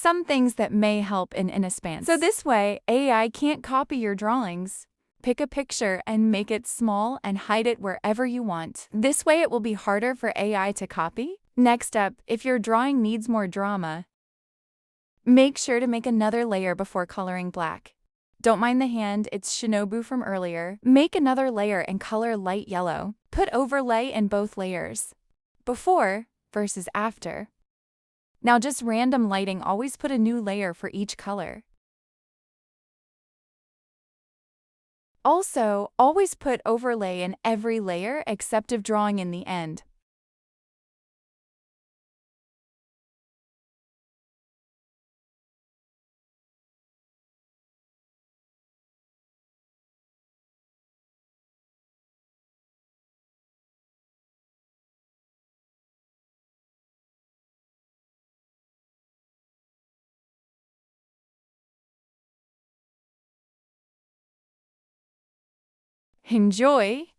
some things that may help in Inspan. So this way, AI can't copy your drawings. Pick a picture and make it small and hide it wherever you want. This way it will be harder for AI to copy. Next up, if your drawing needs more drama, make sure to make another layer before coloring black. Don't mind the hand, it's Shinobu from earlier. Make another layer and color light yellow. Put overlay in both layers. Before versus after. Now just random lighting, always put a new layer for each color. Also, always put overlay in every layer except if drawing in the end. Enjoy!